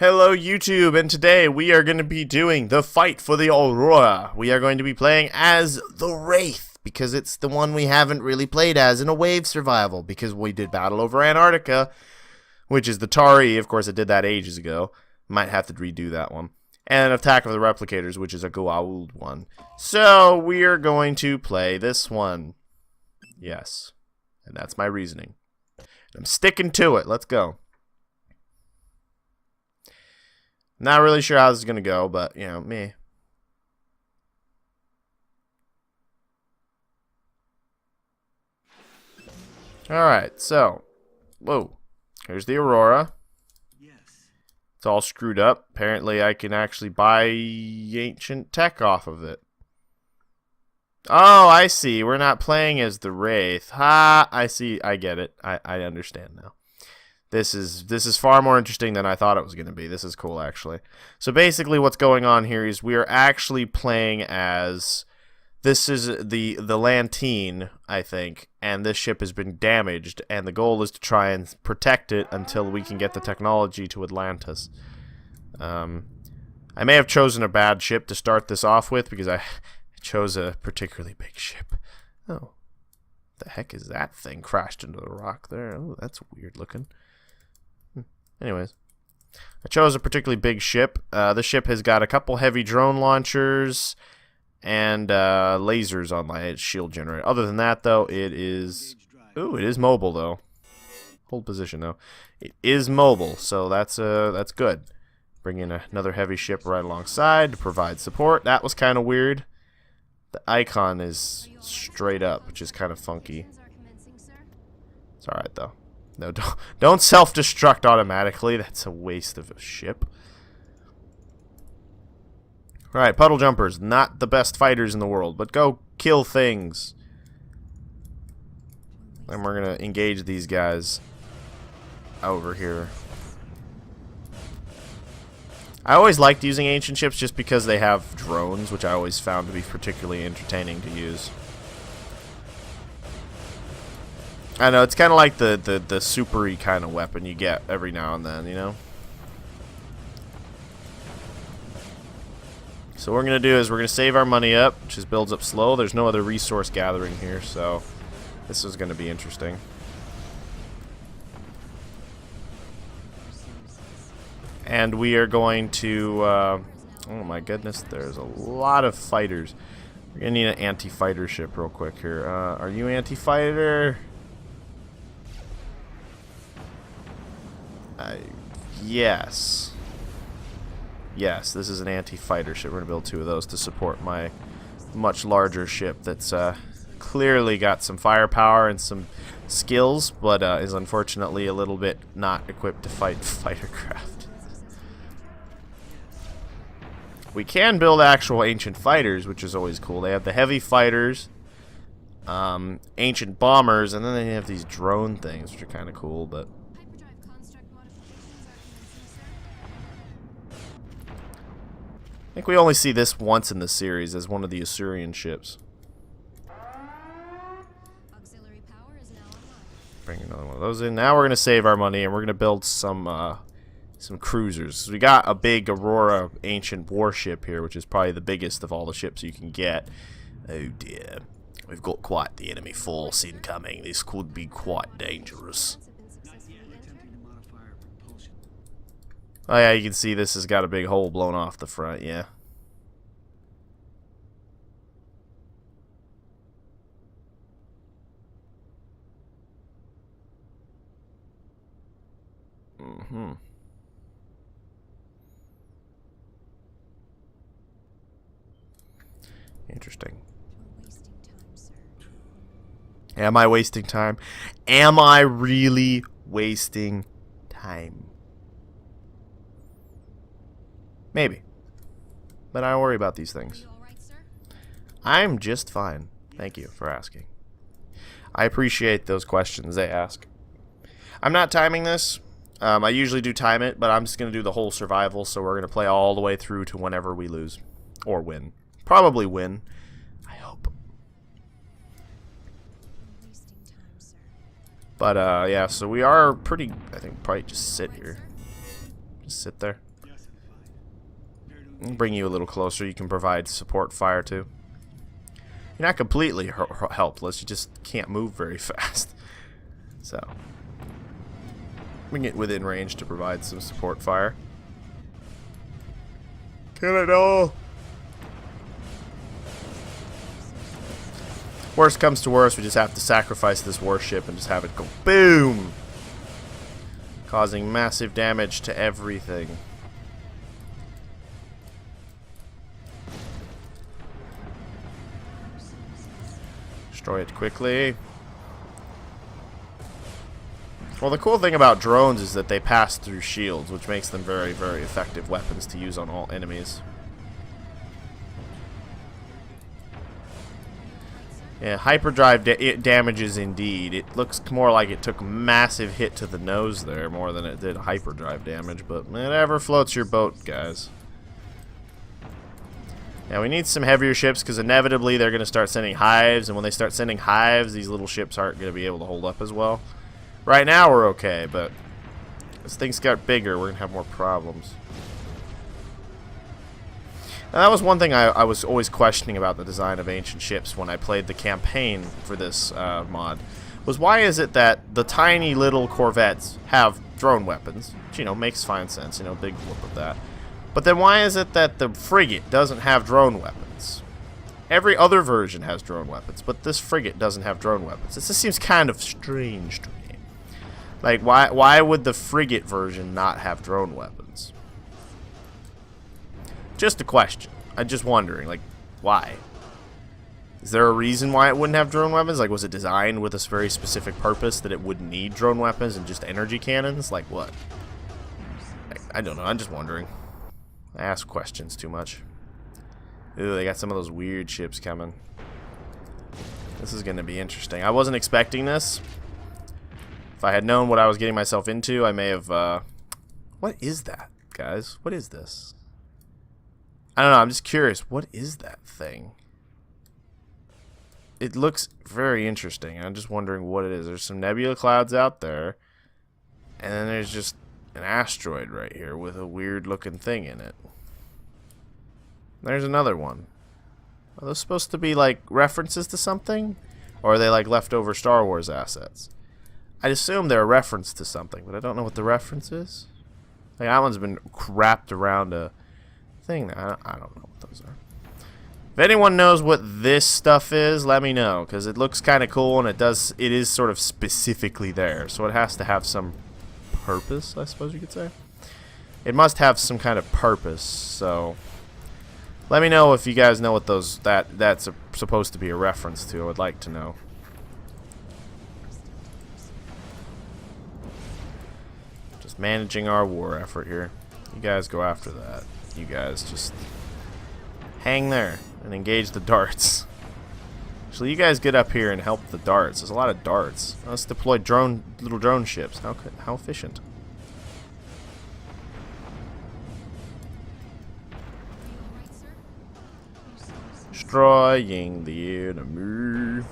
Hello YouTube, and today we are going to be doing the fight for the Aurora. We are going to be playing as the Wraith, because it's the one we haven't really played as in a wave survival, because we did battle over Antarctica, which is the Tari. Of course, I did that ages ago. Might have to redo that one. And Attack of the Replicators, which is a go old one. So, we are going to play this one. Yes. And that's my reasoning. I'm sticking to it. Let's go. Not really sure how this is going to go, but, you know, me. Alright, so. Whoa. Here's the Aurora. It's all screwed up. Apparently, I can actually buy ancient tech off of it. Oh, I see. We're not playing as the Wraith. Ha! I see. I get it. I understand now. This is far more interesting than I thought it was going to be. This is cool, actually. So basically what's going on here is we are actually playing as... This is the Lantine, I think, and this ship has been damaged, and the goal is to try and protect it until we can get the technology to Atlantis. I may have chosen a bad ship to start this off with, because I chose a particularly big ship. Oh. The heck is that thing crashed into the rock there? Oh, that's weird looking. Anyways, I chose a particularly big ship. The ship has got a couple heavy drone launchers and lasers on my shield generator. Other than that, though, it is... Ooh, it is mobile, though. Hold position, though. It is mobile, so that's good. Bring in another heavy ship right alongside to provide support. That was kind of weird. The icon is straight up, which is kind of funky. It's alright, though. No, don't self-destruct automatically. That's a waste of a ship. Alright, puddle jumpers. Not the best fighters in the world, but go kill things. And we're going to engage these guys over here. I always liked using ancient ships just because they have drones, which I always found to be particularly entertaining to use. I know, it's kind of like the supery kind of weapon you get every now and then, you know? So what we're going to do is we're going to save our money up, which just builds up slow. There's no other resource gathering here, so this is going to be interesting. And we are going to... oh my goodness, there's a lot of fighters. We're going to need an anti-fighter ship real quick here. Are you anti-fighter? Yes. Yes, this is an anti-fighter ship. We're going to build two of those to support my much larger ship that's clearly got some firepower and some skills, but is unfortunately a little bit not equipped to fight fighter craft. We can build actual ancient fighters, which is always cool. They have the heavy fighters, ancient bombers, and then they have these drone things, which are kind of cool, but... I think we only see this once in the series as one of the Assyrian ships. Bring another one of those in. Now we're going to save our money and we're going to build some cruisers. So we got a big Aurora ancient warship here, which is probably the biggest of all the ships you can get. Oh dear. We've got quite the enemy force incoming. This could be quite dangerous. Oh yeah, you can see this has got a big hole blown off the front, yeah. Interesting. Am I wasting time? Am I really wasting time? Maybe. But I don't worry about these things. I'm just fine. Thank you for asking. I appreciate those questions they ask. I'm not timing this. I usually do time it, but I'm just going to do the whole survival, so we're going to play all the way through to whenever we lose. Or win. Probably win. I hope. But, yeah, so we are pretty, I think, probably just sit here. Just sit there. I'll bring you a little closer. You can provide support fire too. You're not completely helpless. You just can't move very fast. So, we can get within range to provide some support fire. Kill it all! Worst comes to worst, we just have to sacrifice this warship and just have it go BOOM! Causing massive damage to everything. Destroy it quickly. Well, the cool thing about drones is that they pass through shields, which makes them very, very effective weapons to use on all enemies. Yeah, hyperdrive damages indeed. It looks more like it took a massive hit to the nose there more than it did hyperdrive damage, but whatever floats your boat, guys. Yeah, we need some heavier ships because inevitably they're going to start sending hives, and when they start sending hives, these little ships aren't going to be able to hold up as well. Right now we're okay, but as things got bigger, we're going to have more problems. And that was one thing I was always questioning about the design of ancient ships when I played the campaign for this mod, was why is it that the tiny little corvettes have drone weapons, which, you know, makes fine sense, you know, big whoop of that. But then why is it that the frigate doesn't have drone weapons? Every other version has drone weapons, but this frigate doesn't have drone weapons. This just seems kind of strange to me. Like, why would the frigate version not have drone weapons? Just a question. I'm just wondering, like, why? Is there a reason why it wouldn't have drone weapons? Like, was it designed with a very specific purpose that it wouldn't need drone weapons and just energy cannons? Like, what? I don't know. I'm just wondering. I ask questions too much. Ooh, they got some of those weird ships coming. This is going to be interesting. I wasn't expecting this. If I had known what I was getting myself into, I may have... What is that, guys? What is this? I don't know. I'm just curious. What is that thing? It looks very interesting. I'm just wondering what it is. There's some nebula clouds out there. And then there's just an asteroid right here with a weird looking thing in it. There's another one. Are those supposed to be like references to something? Or are they like leftover Star Wars assets? I'd assume they're a reference to something, but I don't know what the reference is. Like, that one's been wrapped around a thing. I don't know what those are. If anyone knows what this stuff is, let me know, because it looks kind of cool and it is sort of specifically there, so it has to have some purpose, I suppose you could say. It must have some kind of purpose, so let me know if you guys know what that's supposed to be a reference to. I would like to know. Just managing our war effort here. You guys go after that. You guys just hang there and engage the darts. Actually, you guys get up here and help the darts. There's a lot of darts. Let's deploy little drone ships. How efficient. Destroying the enemy.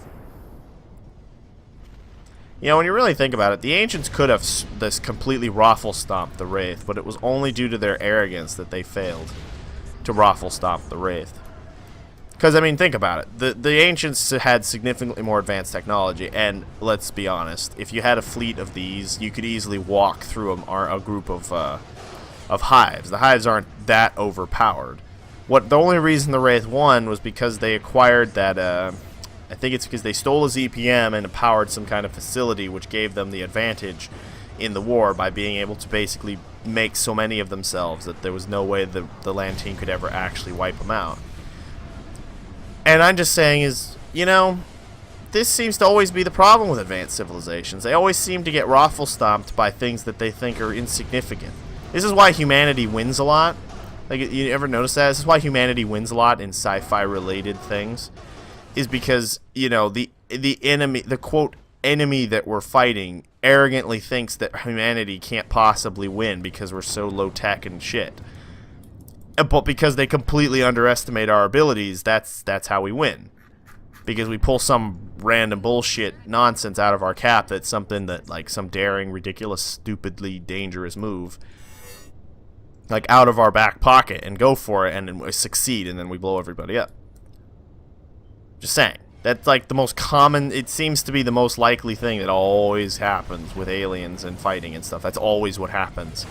You know, when you really think about it, the ancients could have this completely raffle stomped the Wraith, but it was only due to their arrogance that they failed to raffle stomp the Wraith. Because, I mean, think about it. The ancients had significantly more advanced technology, and let's be honest, if you had a fleet of these, you could easily walk through a group of hives. The hives aren't that overpowered. The only reason the Wraith won was because they acquired that, I think it's because they stole a ZPM and powered some kind of facility which gave them the advantage in the war by being able to basically make so many of themselves that there was no way the land team could ever actually wipe them out. And I'm just saying is, you know, this seems to always be the problem with advanced civilizations. They always seem to get raffle stomped by things that they think are insignificant. This is why humanity wins a lot. Like, you ever notice that? This is why humanity wins a lot in sci-fi related things. Is because, you know, the enemy, the quote enemy that we're fighting arrogantly thinks that humanity can't possibly win because we're so low tech and shit. But because they completely underestimate our abilities, that's how we win. Because we pull some random bullshit nonsense out of our cap that's something that, like, some daring, ridiculous, stupidly dangerous move. like out of our back pocket and go for it and then we succeed and then we blow everybody up. Just saying. That's like the most common, it seems to be the most likely thing that always happens with aliens and fighting and stuff. That's always what happens.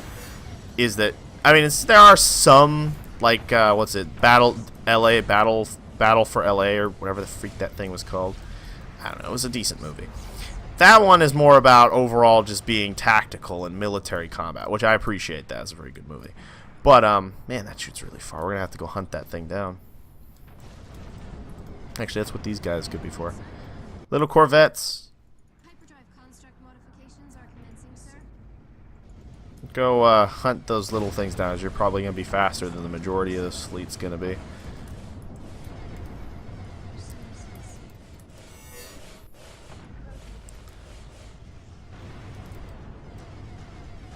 Is that, I mean, there are some, like, what's it, Battle for LA or whatever the freak that thing was called. I don't know, it was a decent movie. That one is more about overall just being tactical and military combat, which I appreciate that. It's a very good movie. But, man, that shoots really far. We're going to have to go hunt that thing down. Actually, that's what these guys could be for. Little Corvettes. Hyperdrive construct modifications are commencing, sir. Go hunt those little things down, as you're probably going to be faster than the majority of this fleet's going to be.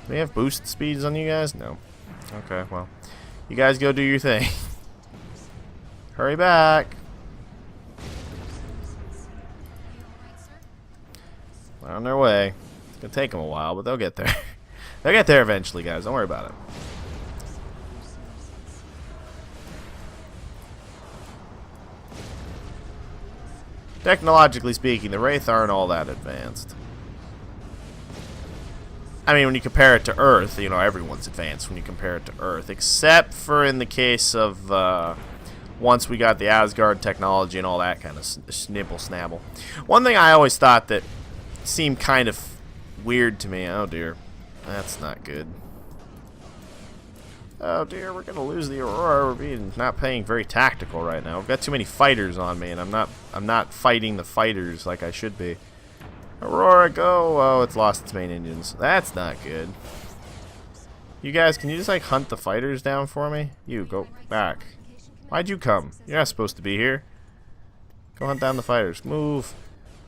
Do we have boost speeds on you guys? No. Okay, well. You guys go do your thing. Hurry back. They're on their way. It's going to take them a while, but they'll get there. They'll get there eventually, guys. Don't worry about it. Technologically speaking, the Wraith aren't all that advanced. I mean, when you compare it to Earth, you know, everyone's advanced when you compare it to Earth. Except for in the case of, once we got the Asgard technology and all that kind of snibble-snabble. One thing I always thought that seemed kind of weird to me. Oh, dear. That's not good. Oh, dear, we're going to lose the Aurora. We're not playing very tactical right now. I've got too many fighters on me, and I'm not fighting the fighters like I should be. Aurora, go! Oh, it's lost its main engines. That's not good. You guys, can you just, like, hunt the fighters down for me? You, go back. Why'd you come? You're not supposed to be here. Go hunt down the fighters. Move.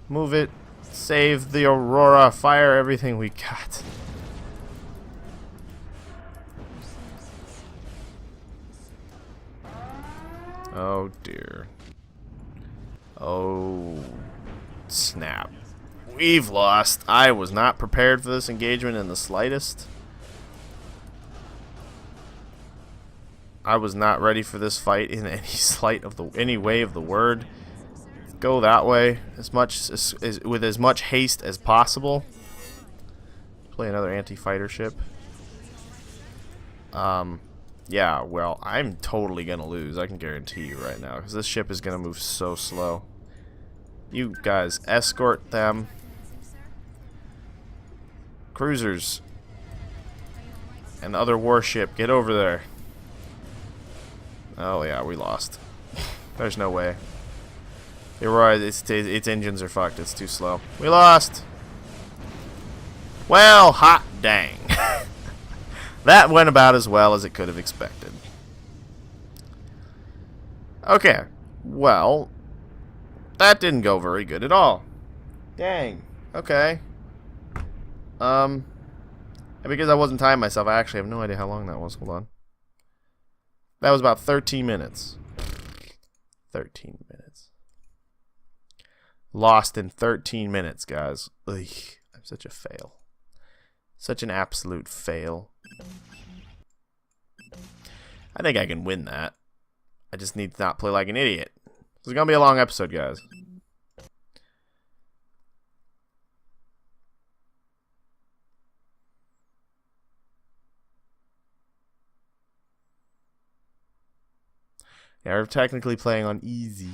Move it. Save the Aurora. Fire everything we got. Oh, dear. Oh, snap. We've lost. I was not prepared for this engagement in the slightest. I was not ready for this fight in any way of the word. Go that way with as much haste as possible. Play another anti-fighter ship. Yeah, well, I'm totally gonna lose. I can guarantee you right now, because this ship is gonna move so slow. You guys escort them. Cruisers and the other warship, get over there. Oh yeah, we lost. There's no way. You're right, its engines are fucked. It's too slow. We lost. Well, hot dang. That went about as well as it could have expected. Okay, well, that didn't go very good at all. Dang. Okay. Because I wasn't timing myself, I actually have no idea how long that was. Hold on. That was about 13 minutes. 13 minutes. Lost in 13 minutes, guys. Ugh, I'm such a fail. Such an absolute fail. I think I can win that. I just need to not play like an idiot. This is gonna be a long episode, guys. Yeah, we're technically playing on easy.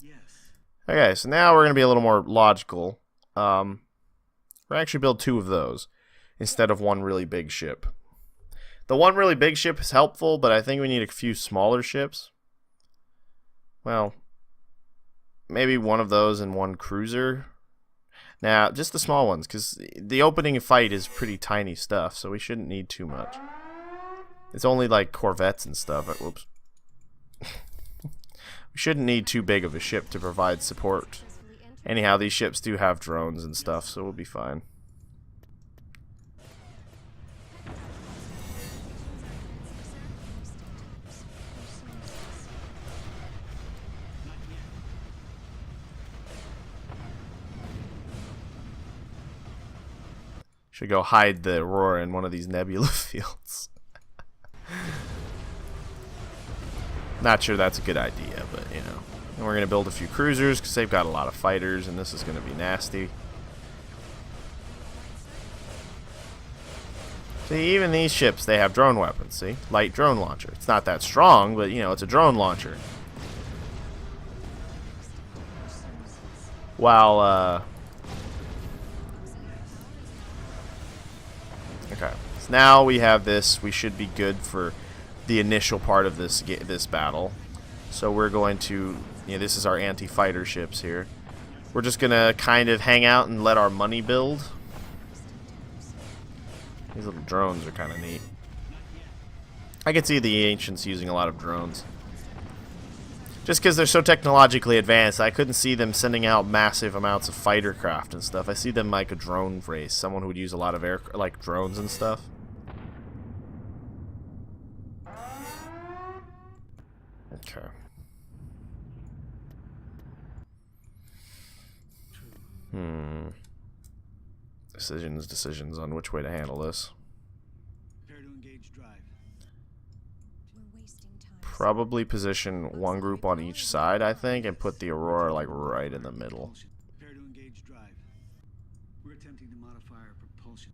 Yes. Okay, so now we're going to be a little more logical. We're actually build 2 of those instead of one really big ship. The one really big ship is helpful, but I think we need a few smaller ships. Well, maybe one of those and one cruiser. Now, just the small ones, because the opening fight is pretty tiny stuff, so we shouldn't need too much. It's only like corvettes and stuff. Whoops. We shouldn't need too big of a ship to provide support. Anyhow, these ships do have drones and stuff, so we'll be fine. Should go hide the Aurora in one of these nebula fields. Not sure that's a good idea, but you know. And we're going to build a few cruisers because they've got a lot of fighters, and this is going to be nasty. See, even these ships, they have drone weapons, see? Light drone launcher. It's not that strong, but, you know, it's a drone launcher. While, okay. So now we have this. We should be good for the initial part of this battle. So we're going to, you know, this is our anti-fighter ships here. We're just going to kind of hang out and let our money build. These little drones are kind of neat. I could see the ancients using a lot of drones. Just because they're so technologically advanced, I couldn't see them sending out massive amounts of fighter craft and stuff. I see them like a drone race, someone who would use a lot of like drones and stuff. Okay. Decisions on which way to handle this. Prepare to engage drive. We're wasting time. Probably position one group on each side, I think, and put the Aurora like right in the middle. Prepare to engage drive. We're attempting to modify our propulsion.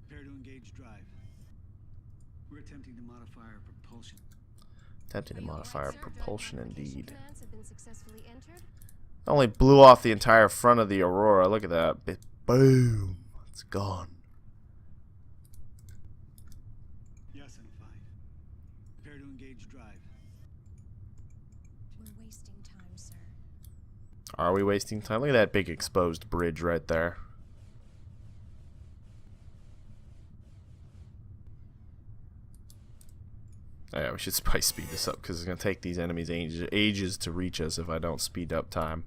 Prepare to engage drive. We're attempting to modify our propulsion. Attempting to modify our propulsion, indeed. Plans have been successfully entered. Only blew off the entire front of the Aurora. Look at that. Boom. It's gone. Yes, I'm fine. Prepare to engage drive. We're wasting time, sir. Are we wasting time? Look at that big exposed bridge right there. Oh, yeah, we should probably speed this up because it's going to take these enemies ages to reach us if I don't speed up time.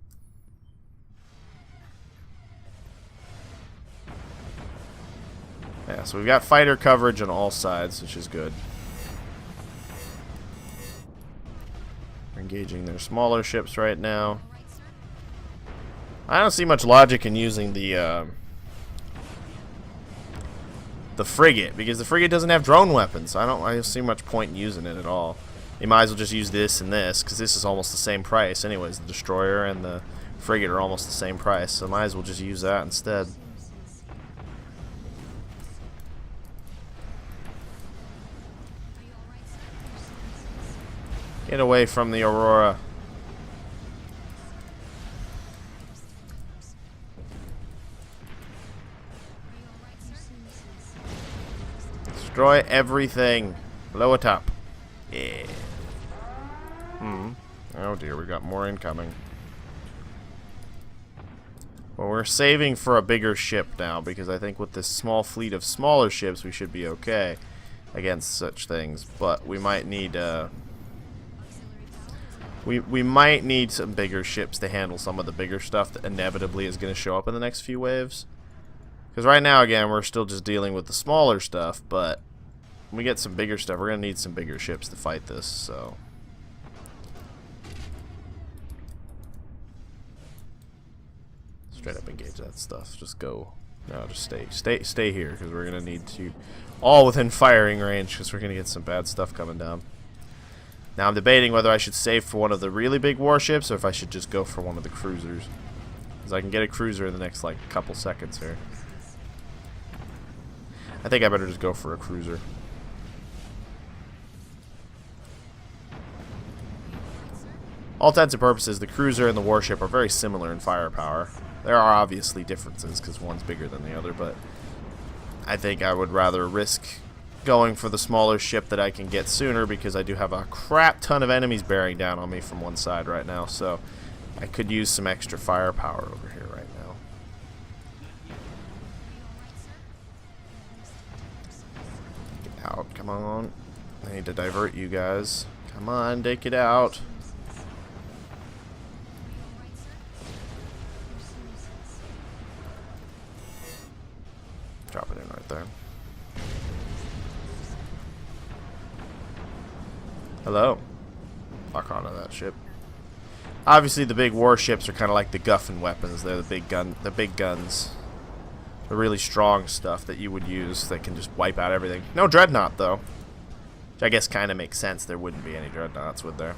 Yeah, so we've got fighter coverage on all sides, which is good. We're engaging their smaller ships right now. I don't see much logic in using the frigate, because the frigate doesn't have drone weapons. I don't see much point in using it at all. You might as well just use this and this, because this is almost the same price anyways. The destroyer and the frigate are almost the same price, so might as well just use that instead. Get away from the Aurora. Destroy everything. Blow it up. Yeah. Oh dear, we got more incoming. Well, we're saving for a bigger ship now, because I think with this small fleet of smaller ships we should be okay against such things. But we might need we might need some bigger ships to handle some of the bigger stuff that inevitably is going to show up in the next few waves. Because right now, again, we're still just dealing with the smaller stuff, but when we get some bigger stuff, we're going to need some bigger ships to fight this, so. Straight up engage that stuff. Just go. No, just stay here, because we're going to need to, all within firing range, because we're going to get some bad stuff coming down. Now I'm debating whether I should save for one of the really big warships, or if I should just go for one of the cruisers. Because I can get a cruiser in the next, like, couple seconds here. I think I better just go for a cruiser. All intents and purposes, the cruiser and the warship are very similar in firepower. There are obviously differences, because one's bigger than the other, but I think I would rather risk going for the smaller ship that I can get sooner, because I do have a crap ton of enemies bearing down on me from one side right now, so I could use some extra firepower over here right now. Get out, come on. I need to divert you guys. Come on, take it out. Drop it in right there. Hello. Lock onto that ship. Obviously, the big warships are kind of like the Guffin weapons. They're the big guns. The really strong stuff that you would use that can just wipe out everything. No dreadnought, though. Which I guess kind of makes sense. There wouldn't be any dreadnoughts, would there?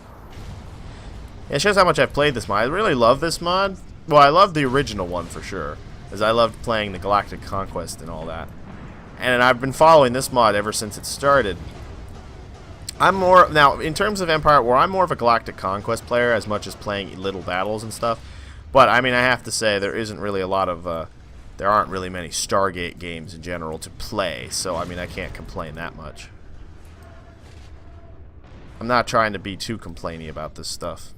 Yeah, it shows how much I've played this mod. I really love this mod. Well, I love the original one for sure. As I loved playing the Galactic Conquest and all that. And I've been following this mod ever since it started. I'm more... Now, in terms of Empire at War, I'm more of a Galactic Conquest player as much as playing little battles and stuff. But, I mean, I have to say, there isn't really a lot of... there aren't really many Stargate games in general to play. So, I mean, I can't complain that much. I'm not trying to be too complainy about this stuff.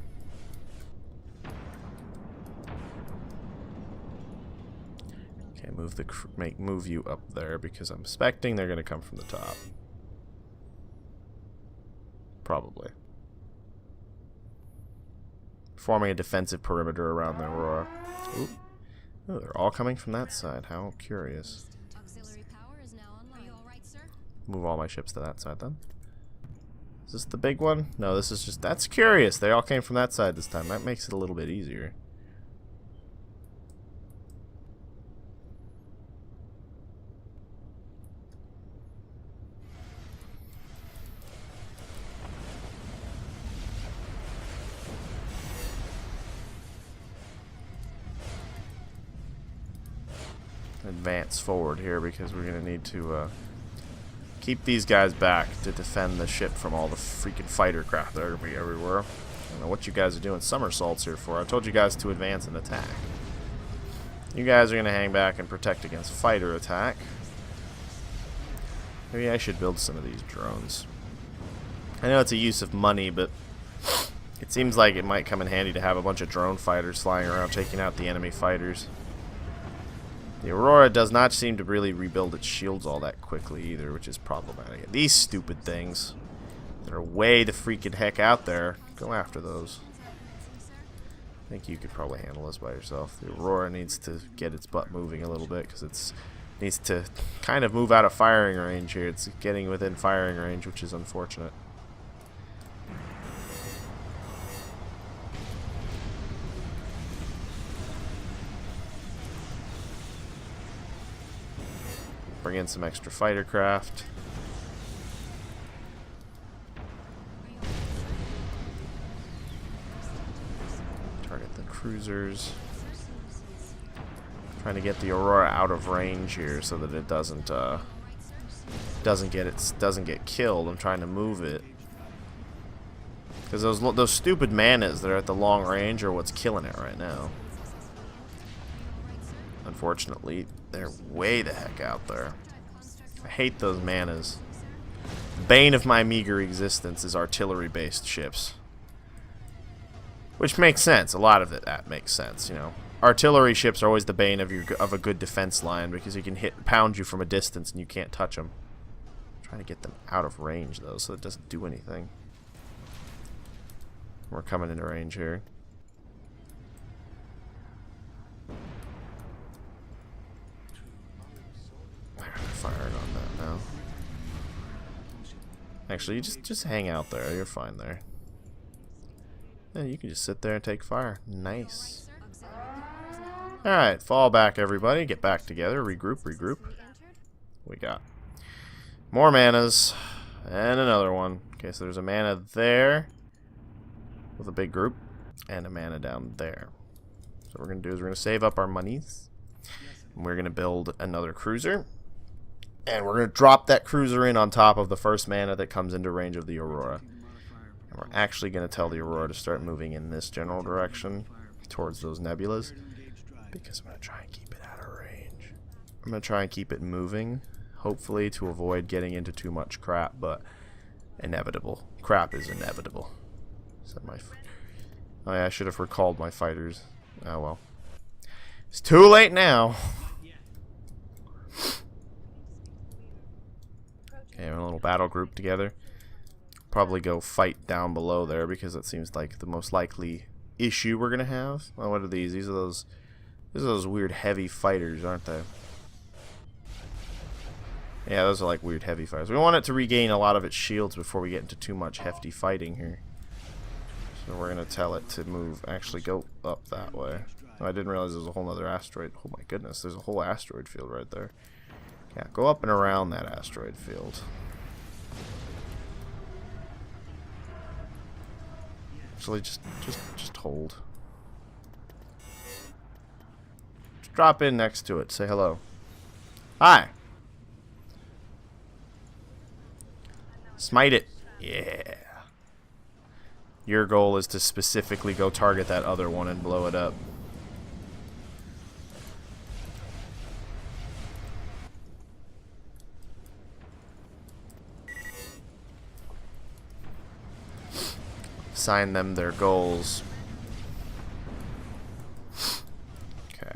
Okay, move you up there because I'm expecting they're going to come from the top. Probably. Forming a defensive perimeter around the Aurora. Ooh. Oh, they're all coming from that side. How curious. Auxiliary power is now online. Are you all right, sir? Move all my ships to that side then. Is this the big one? No, this is just... That's curious. They all came from that side this time. That makes it a little bit easier. Advance forward here because we're going to need to keep these guys back to defend the ship from all the freaking fighter craft that are going to be everywhere. I don't know what you guys are doing somersaults here for. I told you guys to advance and attack. You guys are going to hang back and protect against fighter attack. Maybe I should build some of these drones. I know it's a use of money, but it seems like it might come in handy to have a bunch of drone fighters flying around taking out the enemy fighters. The Aurora does not seem to really rebuild its shields all that quickly either, which is problematic. These stupid things that are way the freaking heck out there, go after those. I think you could probably handle this by yourself. The Aurora needs to get its butt moving a little bit because it needs to kind of move out of firing range here. It's getting within firing range, which is unfortunate. Bring in some extra fighter craft. Target the cruisers. Trying to get the Aurora out of range here so that it doesn't get killed. I'm trying to move it because those stupid manas that are at the long range are what's killing it right now. Unfortunately, they're way the heck out there. I hate those manas. The bane of my meager existence is artillery-based ships. Which makes sense. A lot of that makes sense, you know. Artillery ships are always the bane of a good defense line because you can pound you from a distance and you can't touch them. I'm trying to get them out of range, though, so it doesn't do anything. We're coming into range here. Firing on that now. Actually, you just hang out there. You're fine there. Yeah, you can just sit there and take fire. Nice. Alright, fall back, everybody. Get back together. Regroup. We got more manas. And another one. Okay, so there's a mana there with a big group. And a mana down there. So what we're going to do is we're going to save up our monies. And we're going to build another cruiser. And we're going to drop that cruiser in on top of the first mana that comes into range of the Aurora. And we're actually going to tell the Aurora to start moving in this general direction towards those nebulas. Because I'm going to try and keep it out of range. I'm going to try and keep it moving. Hopefully to avoid getting into too much crap. But inevitable. Crap is inevitable. Oh yeah, I should have recalled my fighters. Oh well. It's too late now. Okay, we're a little battle group together. Probably go fight down below there because that seems like the most likely issue we're gonna have. Oh, what are these? These are those weird heavy fighters, aren't they? Yeah, those are like weird heavy fighters. We want it to regain a lot of its shields before we get into too much hefty fighting here. So we're gonna tell it to move. Actually, go up that way. Oh, I didn't realize there was a whole other asteroid. Oh my goodness, there's a whole asteroid field right there. Yeah, go up and around that asteroid field. Actually, just hold. Just drop in next to it. Say hello. Hi. Smite it. Yeah. Your goal is to specifically go target that other one and blow it up. Assign them their goals. Okay.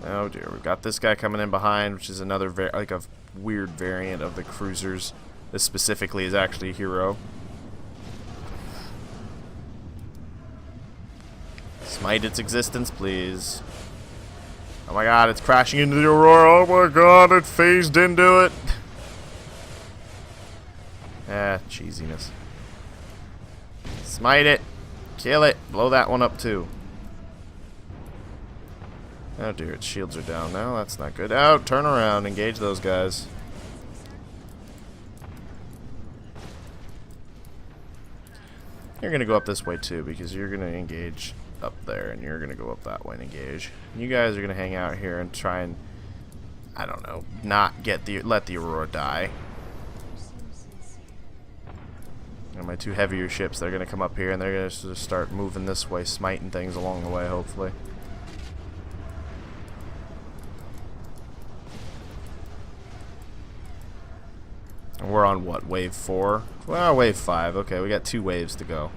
Oh dear, we've got this guy coming in behind, which is another like a weird variant of the cruisers. This specifically is actually a hero. Smite its existence, please. Oh my god, it's crashing into the Aurora. Oh my god, it phased into it. Ah, cheesiness. Smite it. Kill it. Blow that one up too. Oh dear, its shields are down now. That's not good. Oh, turn around. Engage those guys. You're going to go up this way too, because you're going to engage up there, and you're going to go up that way and engage. And you guys are going to hang out here and try and, I don't know, not let the Aurora die. And my two heavier ships, they're going to come up here, and they're going to start moving this way, smiting things along the way, hopefully. And we're on what, wave 4? Well, wave 5. Okay, we got 2 waves to go.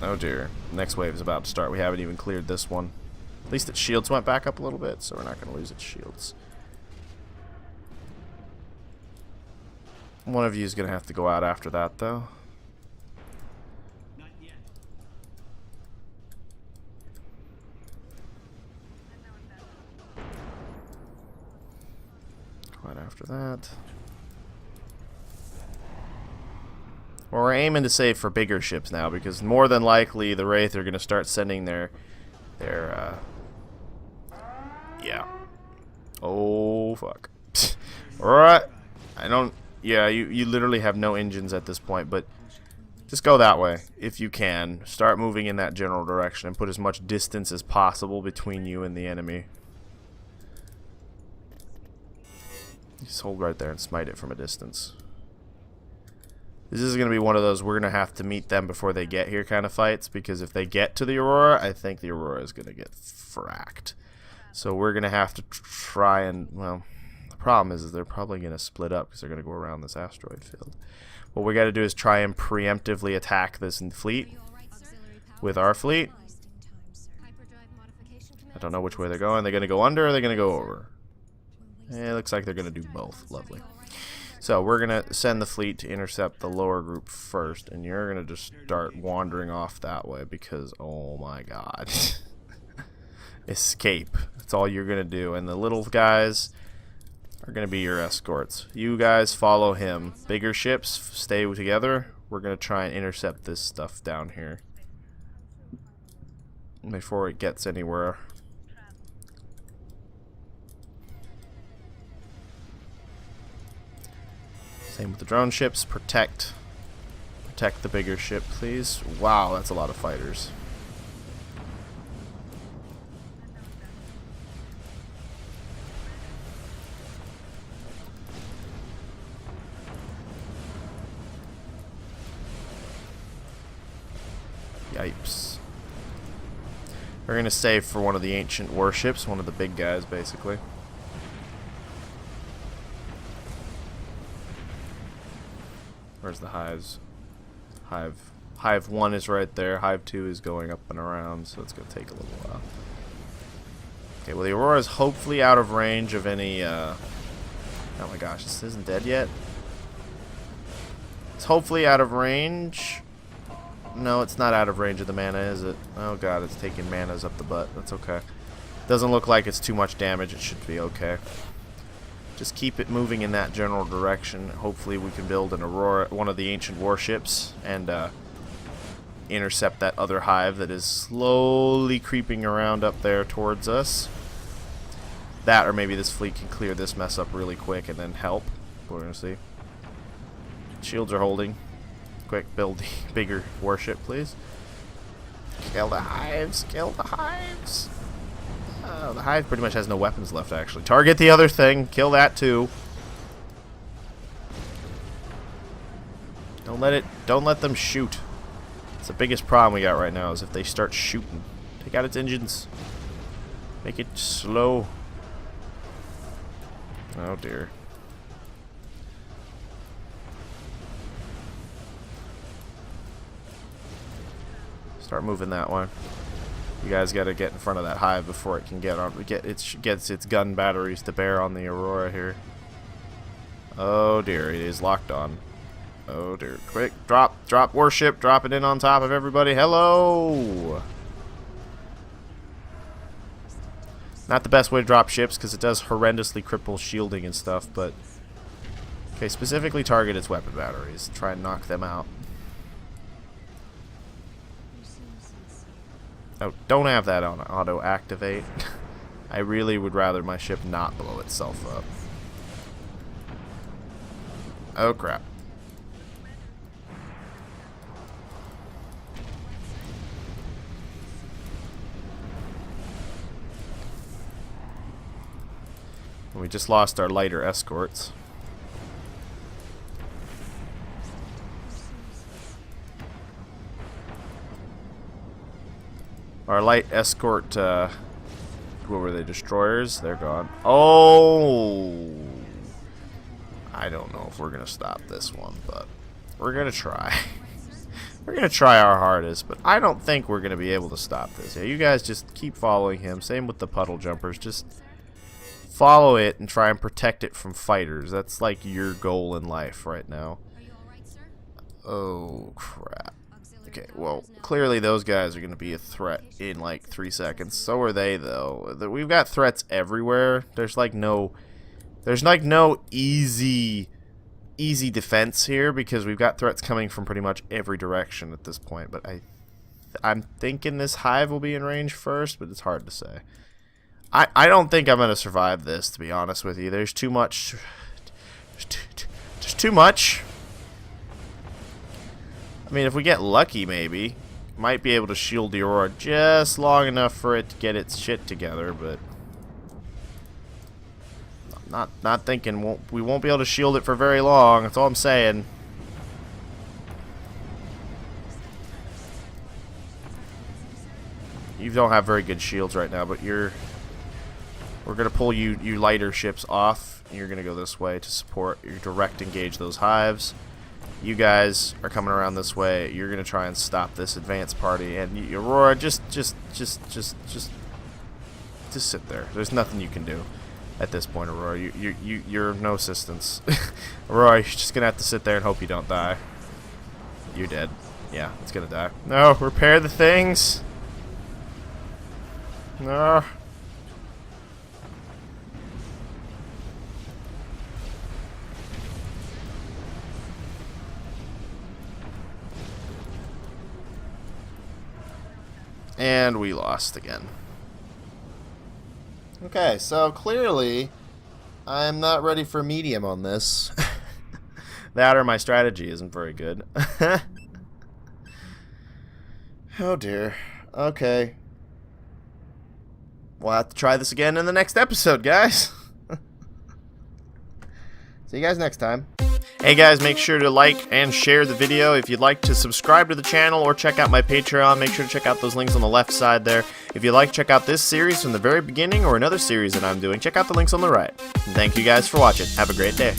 Oh dear. Next wave is about to start. We haven't even cleared this one. At least its shields went back up a little bit, so we're not going to lose its shields. One of you is going to have to go out after that, though. Not yet. Go out after that. Well, we're aiming to save for bigger ships now, because more than likely the Wraith are going to start sending their yeah. Oh, fuck. Alright. Yeah, you literally have no engines at this point, but just go that way if you can. Start moving in that general direction and put as much distance as possible between you and the enemy. Just hold right there and smite it from a distance. This is going to be one of those we're going to have to meet them before they get here kind of fights, because if they get to the Aurora, I think the Aurora is going to get fracked. So we're going to have to try and, well, the problem is they're probably going to split up because they're going to go around this asteroid field. What we got to do is try and preemptively attack this fleet with our fleet. I don't know which way they're going. They're going to go under or they're going to go over. It looks like they're going to do both. Lovely. So we're going to send the fleet to intercept the lower group first, and you're going to just start wandering off that way because, oh my god. Escape. That's all you're going to do. And the little guys are going to be your escorts. You guys follow him. Bigger ships, stay together. We're going to try and intercept this stuff down here before it gets anywhere. Same with the drone ships. Protect the bigger ship, please. Wow, that's a lot of fighters. Yipes. We're gonna save for one of the ancient warships, one of the big guys, basically. Where's the hives? Hive 1 is right there. Hive 2 is going up and around, so it's gonna take a little while. Okay, well the Aurora is hopefully out of range of any. Oh my gosh, this isn't dead yet. It's hopefully out of range. No, it's not out of range of the mana, is it? Oh god, it's taking manas up the butt. That's okay. Doesn't look like it's too much damage. It should be okay. Just keep it moving in that general direction. Hopefully we can build an Aurora, one of the ancient warships, and intercept that other hive that is slowly creeping around up there towards us. That, or maybe this fleet can clear this mess up really quick and then help. We're gonna see. Shields are holding. Quick, build the bigger warship, please. Kill the hives! Kill the hives! Oh, the hive pretty much has no weapons left, actually. Target the other thing. Kill that, too. Don't let them shoot. It's the biggest problem we got right now, is if they start shooting. Take out its engines. Make it slow. Oh, dear. Start moving that one. You guys got to get in front of that hive before it can gets its gun batteries to bear on the Aurora here. Oh dear, it is locked on. Oh dear, quick, drop warship, drop it in on top of everybody. Hello. Not the best way to drop ships because it does horrendously cripple shielding and stuff, but okay, specifically target its weapon batteries. Try and knock them out. Oh, don't have that on auto activate. I really would rather my ship not blow itself up. Oh crap. We just lost our lighter escorts. Our light escort, what were they, destroyers? They're gone. Oh! I don't know if we're going to stop this one, but we're going to try. We're going to try our hardest, but I don't think we're going to be able to stop this. Yeah, you guys just keep following him. Same with the puddle jumpers. Just follow it and try and protect it from fighters. That's like your goal in life right now. Are you all right, sir? Oh, crap. Okay, well, clearly those guys are going to be a threat in like 3 seconds. So are they, though. We've got threats everywhere. There's like no easy defense here because we've got threats coming from pretty much every direction at this point. But I'm thinking this hive will be in range first, but it's hard to say. I don't think I'm going to survive this, to be honest with you. There's too much. There's too much. I mean, if we get lucky, maybe might be able to shield the Aurora just long enough for it to get its shit together, but not thinking we won't be able to shield it for very long. That's all I'm saying. You don't have very good shields right now, but we're gonna pull you lighter ships off. You're gonna go this way to support. You direct engage those hives. You guys are coming around this way. You're gonna try and stop this advance party, and Aurora, just sit there. There's nothing you can do at this point, Aurora. You're no assistance. Aurora, you're just gonna have to sit there and hope you don't die. You're dead. Yeah, it's gonna die. No, repair the things. No. And we lost again. Okay, so clearly I'm not ready for medium on this. That or my strategy isn't very good. Oh dear. Okay. We'll have to try this again in the next episode, guys. See you guys next time. Hey guys, make sure to like and share the video. If you'd like to subscribe to the channel or check out my Patreon, make sure to check out those links on the left side there. If you'd like to check out this series from the very beginning or another series that I'm doing, check out the links on the right. And thank you guys for watching. Have a great day.